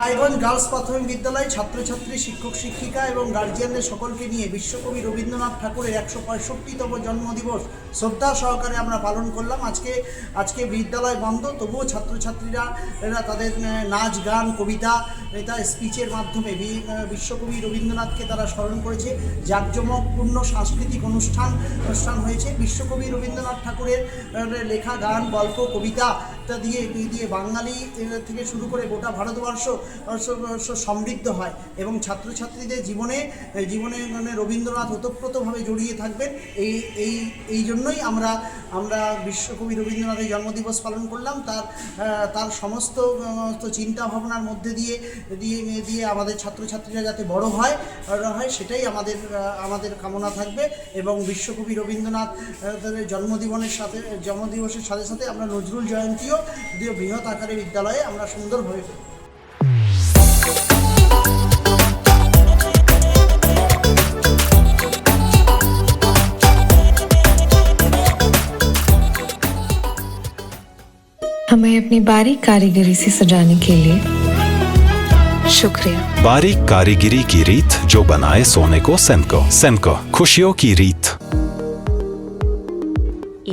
Raiganj girls প্রাথমিক বিদ্যালয় ছাত্রছাত্রী, শিক্ষক শিক্ষিকা এবং গার্জিয়ানদের সকলকে নিয়ে বিশ্বকবি রবীন্দ্রনাথ ঠাকুরের 165তম জন্মদিবস শ্রদ্ধা সহকারে আমরা পালন করলাম। আজকে বিদ্যালয় বন্ধ, তবুও ছাত্রছাত্রীরা তাদের নাচ, গান, কবিতা, স্পিচের মাধ্যমে বিশ্বকবি রবীন্দ্রনাথকে তারা স্মরণ করেছে। জাঁকজমকপূর্ণ সাংস্কৃতিক অনুষ্ঠান হয়েছে। বিশ্বকবি রবীন্দ্রনাথ ঠাকুরের লেখা গান, গল্প, কবিতা দিয়ে বাঙালি থেকে শুরু করে গোটা ভারতবর্ষ সমৃদ্ধ হয় এবং ছাত্রছাত্রীদের জীবনে রবীন্দ্রনাথ ওতপ্রোতভাবে জড়িয়ে থাকবেন। এই জন্যই আমরা বিশ্বকবি রবীন্দ্রনাথের জন্মদিবস পালন করলাম। তার সমস্ত চিন্তা ভাবনার মধ্যে দিয়ে আমাদের ছাত্রছাত্রীরা যাতে বড় হয় সেটাই আমাদের কামনা থাকবে। এবং বিশ্বকবি রবীন্দ্রনাথ জন্মদিবসের সাথে সাথে আমরা নজরুল জয়ন্তীও বৃহৎ আকারে বিদ্যালয়ে আমরা সুন্দরভাবে করি। हमें अपनी बारीक कारीगरी से सजाने के लिए शुक्रिया। बारीक कारीगरी की रीत जो बनाए सोने को सेनको खुशियों की रीत।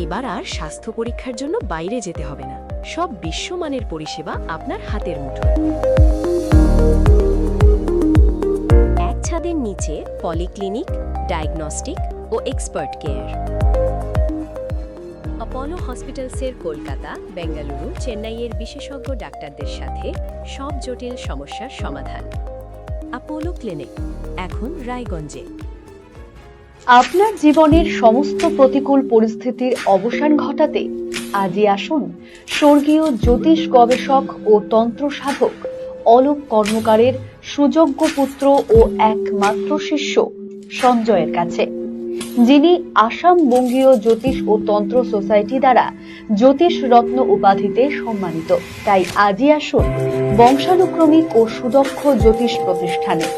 এবার আর স্বাস্থ্য পরীক্ষার জন্য বাইরে যেতে হবে না, সব বিশ্বমানের পরিষেবা আপনার হাতের মুঠোয়। এক ছাদের নিচে পলিক্লিনিক, ডায়াগনস্টিক ও এক্সপার্ট কেয়ার। অপোলো হসপিটালসের কলকাতা, বেঙ্গালুরু, চেন্নাইয়ের বিশেষজ্ঞ ডাক্তারদের সাথে সব জটিল সমস্যার সমাধান। অপোলো ক্লিনিক এখন রায়গঞ্জে। আপনার জীবনের সমস্ত প্রতিকূল পরিস্থিতির অবসান ঘটাতে আজই আসুন স্বর্গীয় জ্যোতিষ গবেষক ও তন্ত্র সাধক অলোক কর্মকারের সুযোগ্য পুত্র ও একমাত্র শিষ্য সঞ্জয়ের কাছে, যিনি আসাম বঙ্গীয় জ্যোতিষ ও তন্ত্র সোসাইটি দ্বারা জ্যোতিষ রত্ন উপাধিতে সম্মানিত। তাই আজই আসুন বংশানুক্রমিক ও সুদক্ষ জ্যোতিষ প্রতিষ্ঠানে।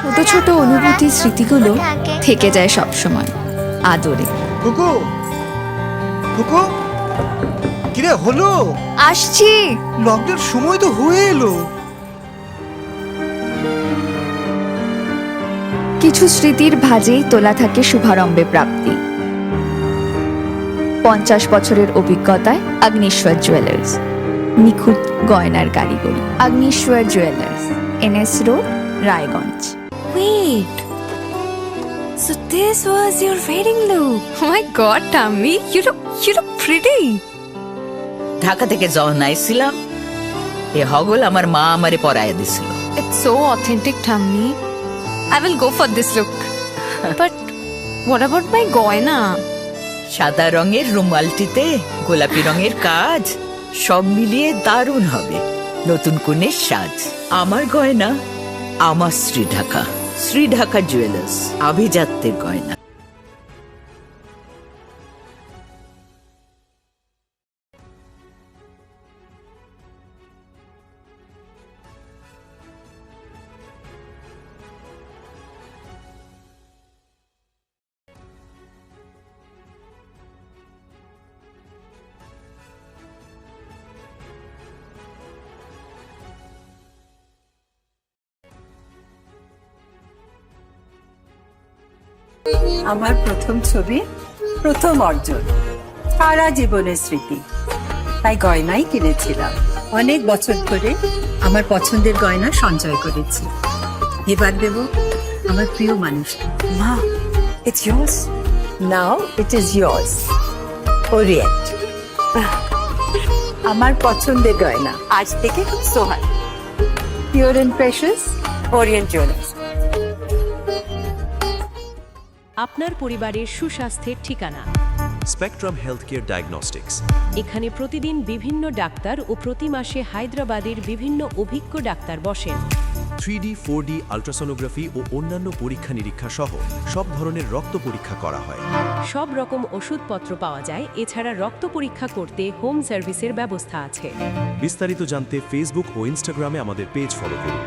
ছোট ছোট অনুভূতি, স্মৃতিগুলো থেকে যায় সব সময় আদরে। কুকু কুকু কিরে হলো? আসছি। লকডাউন সময় তো হয়ে এলো। কিছু স্মৃতির ভাজেই তোলা থাকে শুভারম্ভে প্রাপ্তি। 50 বছরের অভিজ্ঞতায় অগ্নিশ্বর জুয়েলার্স, নিখুঁত গয়নার কারিগরি। Agnishwar jewellers, NS road, Raiganj. Wait, so this was your wedding look? Oh my God, Tammy, you look pretty. Dhaka থেকে যখন আইছিলাম এ হগল আমার মা আমারে পরায় দিছিল। It's so authentic, Tammy. I will go for this look. But what about my goina? সাদা রঙের রুমালটিতে গোলাপি রঙের কাজ, সব মিলিয়ে দারুণ হবে নতুন কনের সাজ। আমার গয়না আমার শ্রী ঢাকা জুয়েলার্স, আভিজাত্যের গয়না। আমার প্রথম ছবি, প্রথম অর্জন, সারা জীবনের স্মৃতি, তাই গয়নাই কিনেছিলাম। অনেক বছর ধরে আমার পছন্দের গয়না সঞ্চয় করেছি। এবার দেব আমার প্রিয় মানুষকে। মা, it's years now, it is years. Orient, আমার পছন্দের গয়না আজ থেকে সোহান। Pure and precious, Orient jewellers. আপনার পরিবারের সুস্বাস্থ্যের ঠিকানা স্পেকট্রাম হেলথকেয়ার ডায়াগনস্টিক্স। এখানে প্রতিদিন বিভিন্ন ডাক্তার ও প্রতি মাসে হায়দ্রাবাদের বিভিন্ন অভিজ্ঞ ডাক্তার বসেন। 3D, 4D আল্ট্রাসোনোগ্রাফি ও অন্যান্য পরীক্ষা নিরীক্ষা সহ সব ধরনের রক্ত পরীক্ষা করা হয়। সব রকম ওষুধপত্র পাওয়া যায়। এছাড়া রক্ত পরীক্ষা করতে হোম সার্ভিসের ব্যবস্থা আছে। বিস্তারিত জানতে ফেসবুক ও ইনস্টাগ্রামে আমাদের পেজ ফলো করুন।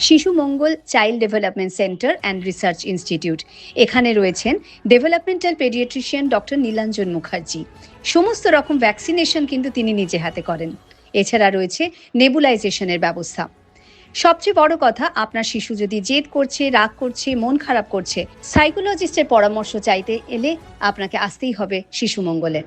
Shishu Mangal child development centre and research institute, এখানে রয়েছেন developmental paediatrician doctor Nilanjan Mukherjee. সমস্ত রকম ভ্যাকসিনেশন কিন্তু তিনি নিজে হাতে করেন। এছাড়া রয়েছে নেবুলাইজেশনের ব্যবস্থা। সবচেয়ে বড় কথা, আপনার শিশু যদি জেদ করছে, রাগ করছে, মন খারাপ করছে, সাইকোলজিস্টের পরামর্শ চাইতে এলে আপনাকে আসতেই হবে শিশু মঙ্গলে।